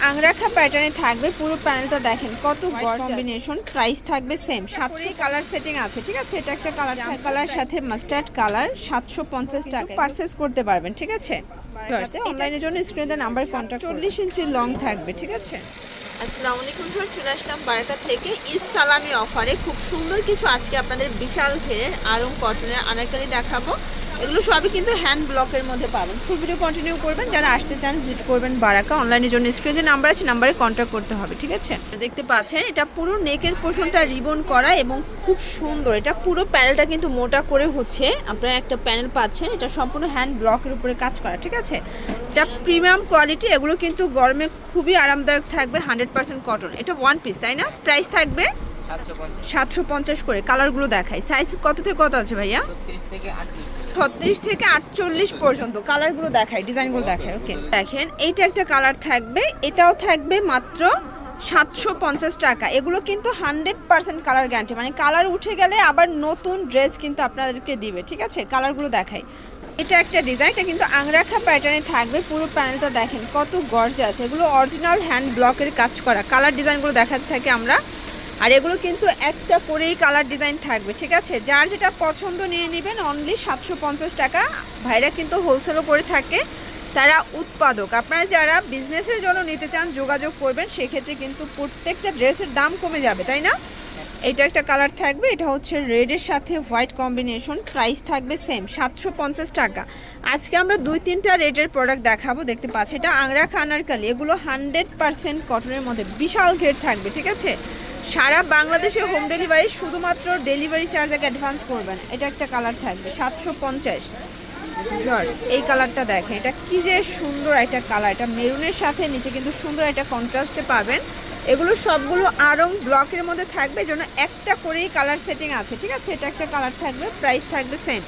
আংরাখা প্যাটার্নে থাকবে। পুরো প্যানেলটা দেখেন কত গর্জিয়াস কম্বিনেশন। প্রাইস থাকবে সেম 700 কালার সেটিং আছে, ঠিক আছে। এটা একটা কালার, কালার সাথে মাস্টার্ড কালার 750 টাকা পারচেজ করতে পারবেন, ঠিক আছে। অনলাইনের জন্য স্ক্রিনে নাম্বার কন্টাক্ট। 40 ইঞ্চি লং থাকবে, ঠিক আছে। আসসালামু আলাইকুম স্যার, চলে আসলাম বারাকা থেকে ঈদ সালামি অফারে। খুব সুন্দর কিছু আজকে আপনাদের বিশাল ঘেরের আরং কটনের আনারকলি দেখাবো। এগুলো সবই কিন্তু হ্যান্ড ব্লকের মধ্যে পাবেন। ফুল ভিডিও কন্টিনিউ করবেন। যারা আসতে চান ভিজিট করবেন বারাকা। অনলাইনের জন্য স্ক্রিনে নাম্বার আছে, নাম্বারে কন্ট্যাক্ট করতে হবে, ঠিক আছে। দেখতে পাচ্ছেন এটা পুরো নেকের পোর্শনটা রিবন করা এবং খুব সুন্দর। এটা পুরো প্যানেলটা কিন্তু মোটা করে হচ্ছে, আপনারা একটা প্যানেল পাচ্ছেন। এটা সম্পূর্ণ হ্যান্ড ব্লকের উপরে কাজ করা, ঠিক আছে। এটা প্রিমিয়াম কোয়ালিটি। এগুলো কিন্তু গরমে খুবই আরামদায়ক থাকবে। 100% কটন। এটা ওয়ান পিস, তাই না? প্রাইস থাকবে 750 করে। কালারগুলো দেখাই। সাইজ কত থেকে কত আছে ভাইয়া? 36 থেকে 48 পর্যন্ত। কালারগুলো দেখাই, ডিজাইনগুলো দেখাই। ওকে, দেখেন এইটা একটা কালার থাকবে, এটাও থাকবে মাত্র 750 টাকা। এগুলো কিন্তু 100% কালার গ্যারান্টি, মানে কালার উঠে গেলে আবার নতুন ড্রেস কিন্তু আপনাদেরকে দিবে, ঠিক আছে। কালারগুলো দেখাই। এটা একটা ডিজাইন, এটা কিন্তু আংরাখা প্যাটার্নে থাকবে। পুরো প্যানেলটা দেখেন কত গর্জিয়াস। এগুলো অরিজিনাল হ্যান্ড ব্লকের কাজ করা। কালার ডিজাইনগুলো দেখাতে থাকি আমরা। আর এগুলো কিন্তু একটা করেই কালার ডিজাইন থাকবে, ঠিক আছে। যার যেটা পছন্দ নিয়ে নেবেন। অনলি 750 টাকা। ভাইরা কিন্তু হোলসেলও করে থাকে, তারা উৎপাদক। আপনারা যারা বিজনেসের জন্য নিতে চান যোগাযোগ করবেন। সেক্ষেত্রে কিন্তু প্রত্যেকটা ড্রেসের দাম কমে যাবে, তাই না। এটা একটা কালার থাকবে, এটা হচ্ছে রেডের সাথে হোয়াইট কম্বিনেশন। প্রাইস থাকবে সেম 750 টাকা। আজকে আমরা 2-3টা রেডের প্রোডাক্ট দেখাবো। দেখতে পাচ্ছি এটা আংরাখা আনারকলি। এগুলো 100% কটনের মধ্যে বিশাল গ্রেড থাকবে, ঠিক আছে। সারা বাংলাদেশে হোম ডেলিভারি, শুধুমাত্র ডেলিভারি চার্জ আগে অ্যাডভান্স করবেন। এটা একটা কালার থাকবে 750। এই কালারটা দেখেন, এটা কি যে সুন্দর একটা কালার। এটা মেরুনের সাথে নিচে কিন্তু সুন্দর একটা কন্ট্রাস্টে পাবেন। এগুলো সবগুলো আরং ব্লকের মধ্যে থাকবে, জন্য একটা করেই কালার সেটিং আছে, ঠিক আছে। এটা একটা কালার থাকবে, প্রাইস থাকবে সেম।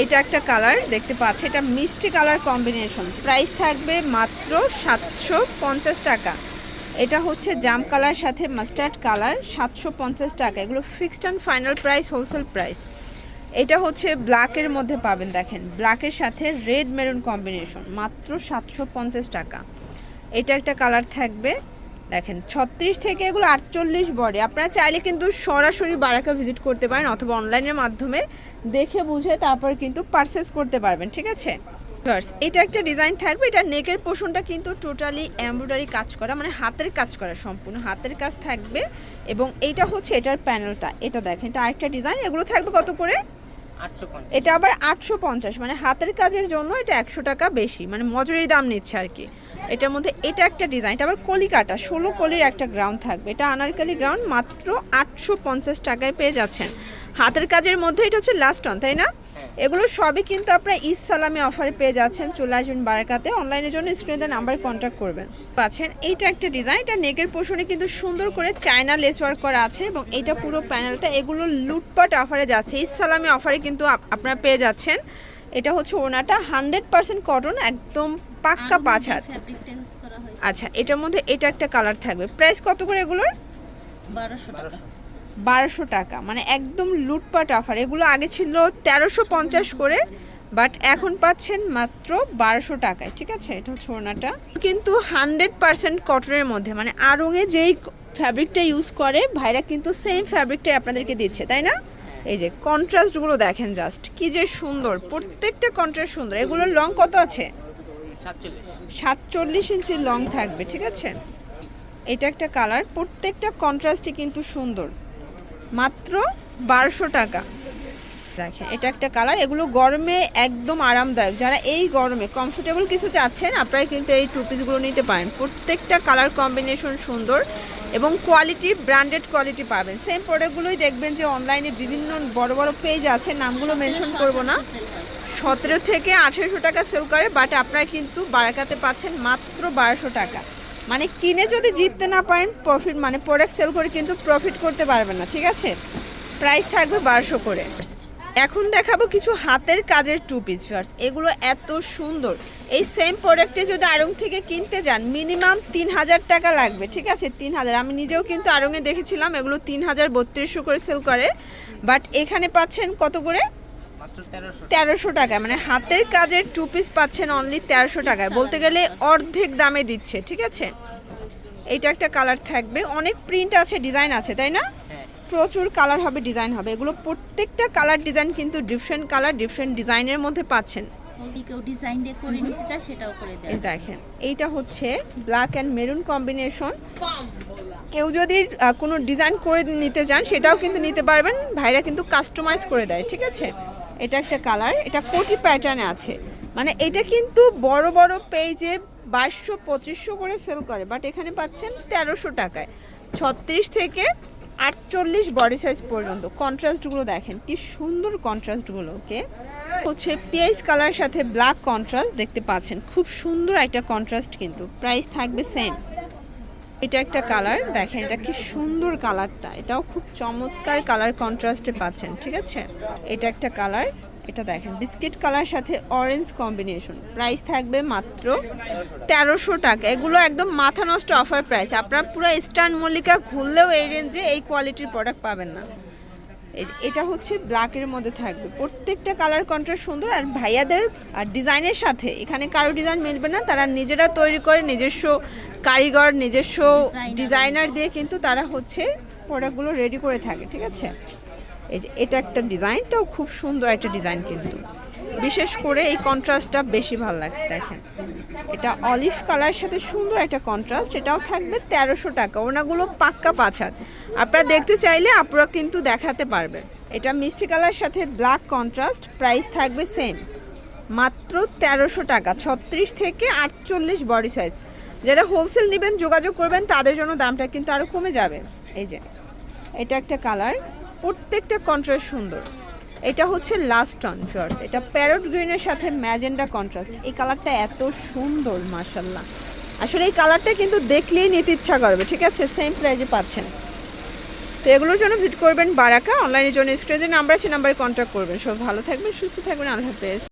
এটা একটা কালার দেখতে পাচ্ছি, এটা মিষ্টি কালার কম্বিনেশন। প্রাইস থাকবে মাত্র 750 টাকা। এটা হচ্ছে জাম কালার সাথে মাস্টার্ড কালার 750 টাকা। এগুলো fixed and final price, wholesale price. এটা হচ্ছে ব্ল্যাকের মধ্যে পাবেন, দেখেন ব্ল্যাকের সাথে রেড মেরুন কম্বিনেশন, মাত্র 750 টাকা। এটা একটা কালার থাকবে, দেখেন 36 থেকে এগুলো 48 বডি। আপনারা চাইলে কিন্তু সরাসরি বারাকা ভিজিট করতে পারেন, অথবা অনলাইনের মাধ্যমে দেখে বুঝে তারপর কিন্তু পারচেস করতে পারবেন, ঠিক আছে। এটা একটা ডিজাইন থাকবে। এটা নেকের পোর্শনটা কিন্তু টোটালি এমব্রয়ডারি কাজ করা, মানে হাতের কাজ করা, সম্পূর্ণ হাতের কাজ থাকবে। এবং এইটা হচ্ছে এটার প্যানেলটা। এটা দেখেন, এটা আরেকটা ডিজাইন। এগুলো থাকবে কত করে? 850। এটা আবার 850, মানে হাতের কাজের জন্য এটা 100 টাকা বেশি, মানে মজুরির দাম নিচ্ছে আর কি। এটার মধ্যে এটা একটা ডিজাইন, এটা আবার কলি কাটা, 16 কলির একটা গ্রাউন্ড থাকবে। এটা আনারকলি গ্রাউন্ড, মাত্র 850 টাকায় পেয়ে যাচ্ছেন। হাতের কাজের মধ্যে এটা হচ্ছে লাস্ট অন, তাই না। এগুলো সবই কিন্তু আপনারা ঈদ সালামি অফারে পেয়ে যাচ্ছেন। চলে আসবেন বারাকাতে। অনলাইনের জন্য স্ক্রিনে নাম্বার কন্ট্যাক্ট করবেন। পাচ্ছেন এইটা একটা ডিজাইন। এটা নেকের পোর্শনে কিন্তু সুন্দর করে চায়না লেস ওয়ার্ক করা আছে, এবং এটা পুরো প্যানেলটা এগুলো লুটপাট অফারে যাচ্ছে। ঈদ সালামি অফারে কিন্তু আপনারা পেয়ে যাচ্ছেন। এটা হচ্ছে ওনাটা 100% কটন, একদম পাক্কা 5 হাত। আচ্ছা, এটার মধ্যে এটা একটা কালার থাকবে। প্রাইস কত করে এগুলোর? 1200 টাকা, মানে একদম লুটপাট অফার। এগুলো আগে ছিল 1350 করে, বাট এখন পাচ্ছেন মাত্র 1200 টাকায়, ঠিক আছে। এটা হচ্ছে ওড়নাটা, কিন্তু 100% কটনের মধ্যে, মানে আড়ংয়ে যেই ফ্যাব্রিকটা ইউজ করে ভাইরা কিন্তু সেম ফ্যাব্রিকটাই আপনাদেরকে দিচ্ছে, তাই না। এই যে কন্ট্রাস্টগুলো দেখেন, জাস্ট কি যে সুন্দর, প্রত্যেকটা কন্ট্রাস্ট সুন্দর। এগুলোর লং কত আছে? 47 ইঞ্চির লং থাকবে, ঠিক আছে। এটা একটা কালার, প্রত্যেকটা কন্ট্রাস্টই কিন্তু সুন্দর, মাত্র 1200 টাকা। দেখেন এটা একটা কালার। এগুলো গরমে একদম আরামদায়ক। যারা এই গরমে কমফোর্টেবল কিছু চাচ্ছেন, আপনারা কিন্তু এই টু পিসগুলো নিতে পারেন। প্রত্যেকটা কালার কম্বিনেশন সুন্দর এবং কোয়ালিটি ব্র্যান্ডেড কোয়ালিটি পাবেন। সেম প্রোডাক্টগুলোই দেখবেন যে অনলাইনে বিভিন্ন বড় বড় পেজ আছে, নামগুলো মেনশন করব না, 17 থেকে 1800 টাকা সেল করে, বাট আপনারা কিন্তু বারাকাতে পাচ্ছেন মাত্র 1200 টাকা। মানে কিনে যদি জিততে না পারেন, প্রফিট মানে প্রোডাক্ট সেল করে কিন্তু প্রফিট করতে পারবেন না, ঠিক আছে। প্রাইস থাকবে 1200 করে। এখন দেখাবো কিছু হাতের কাজের টু পিস। এগুলো এত সুন্দর। এই সেম প্রোডাক্টে যদি আড়ং থেকে কিনতে যান মিনিমাম 3000 টাকা লাগবে, ঠিক আছে। 3000। আমি নিজেও কিন্তু আড়ংয়ে দেখেছিলাম, এগুলো 3000 3200 করে সেল করে, বাট এখানে পাচ্ছেন কত করে? 1300 টাকায়, মানে হাতের কাজের 2 পিস পাচ্ছেন অনলি 1300 টাকায়, বলতে গেলে অর্ধেক দামে দিচ্ছে। ঠিক আছে, এইটা একটা কালার থাকবে, অনেক প্রিন্ট আছে, ডিজাইন আছে, তাই না? প্রচুর কালার হবে, ডিজাইন হবে, এগুলো প্রত্যেকটা কালার ডিজাইন কিন্তু ডিফারেন্ট কালার ডিফারেন্ট ডিজাইনের মধ্যে পাচ্ছেন। কেউ ডিজাইন দিয়ে করে নিতে চায় সেটাও করে দেয়। এই দেখেন, এইটা হচ্ছে ব্ল্যাক অ্যান্ড মেরুন কম্বিনেশন। কেউ যদি কোনো ডিজাইন করে নিতে চান সেটাও কিন্তু নিতে পারবেন, ভাইরা কিন্তু কাস্টমাইজ করে দেয়। ঠিক আছে, এটা একটা কালার, এটা কোটি প্যাটার্নে আছে, মানে এটা কিন্তু বড় বড় পেজে 2200-2500 করে সেল করে, বাট এখানে পাচ্ছেন 1300 টাকায়, 36 থেকে 48 বডি সাইজ পর্যন্ত। কন্ট্রাস্টগুলো দেখেন কি সুন্দর কন্ট্রাস্টগুলো। ওকে, হচ্ছে পিয়াইজ কালার সাথে ব্ল্যাক কন্ট্রাস্ট দেখতে পাচ্ছেন, খুব সুন্দর একটা কন্ট্রাস্ট, কিন্তু প্রাইস থাকবে সেম। এটা একটা কালার দেখেন, এটা কি সুন্দর কালারটা, এটাও খুব চমৎকার কালার কন্ট্রাস্টে পাচ্ছেন। ঠিক আছে, এটা একটা কালার, এটা দেখেন বিস্কিট কালার সাথে অরেঞ্জ কম্বিনেশন, প্রাইস থাকবে মাত্র 1300 টাকা। এগুলো একদম মাথা নষ্ট অফার প্রাইস, আপনারা পুরো ইস্টার্ন মল্লিকা ঘুরলেও এই রেঞ্জে এই কোয়ালিটির প্রোডাক্ট পাবেন না। এই যে এটা হচ্ছে ব্ল্যাকের মধ্যে থাকবে, প্রত্যেকটা কালার কন্ট্রাস্ট সুন্দর, আর ভাইয়াদের আর ডিজাইনের সাথে এখানে কারো ডিজাইন মিলবে না, তারা নিজেরা তৈরি করে, নিজস্ব কারিগর নিজস্ব ডিজাইনার দিয়ে কিন্তু তারা হচ্ছে প্রোডাক্টগুলো রেডি করে থাকে। ঠিক আছে, এই যে এটা একটা ডিজাইনটাও খুব সুন্দর একটা ডিজাইন, কিন্তু বিশেষ করে এই কন্ট্রাস্টটা বেশি ভালো লাগছে। দেখেন, এটা অলিভ কালার সাথে সুন্দর একটা কন্ট্রাস্ট, এটাও থাকবে 1300 টাকা। ওনাগুলো পাক্কা 5 হাত, আপনারা দেখতে চাইলে আপনারা কিন্তু দেখাতে পারবেন। এটা মিষ্টি কালার সাথে ব্ল্যাক কন্ট্রাস্ট, প্রাইস থাকবে সেম মাত্র 1300 টাকা, 36 থেকে 48 বডি সাইজ। যারা হোলসেল নেবেন যোগাযোগ করবেন, তাদের জন্য দামটা কিন্তু আরও কমে যাবে। এই যে এটা একটা কালার, প্রত্যেকটা কন্ট্রাস্ট সুন্দর। এটা হচ্ছে লাস্ট টন ফিওর্স, এটা প্যারট গ্রিনের সাথে ম্যাজেন্ডা কন্ট্রাস্ট, এই কালারটা এত সুন্দর মাশাল্লাহ, আসলে এই কালারটা কিন্তু দেখলেই নিতে ইচ্ছা করবে। ঠিক আছে, সেম প্রাইজে পাচ্ছেন। তো এগুলোর জন্য ভিজিট করবেন বারাকা, অনলাইনের জন্য স্ক্রিনে নাম্বার আছে, নাম্বারে কন্ট্যাক্ট করবেন। সব ভালো থাকবেন, সুস্থ থাকবেন, আল্লাহ হাফেজ।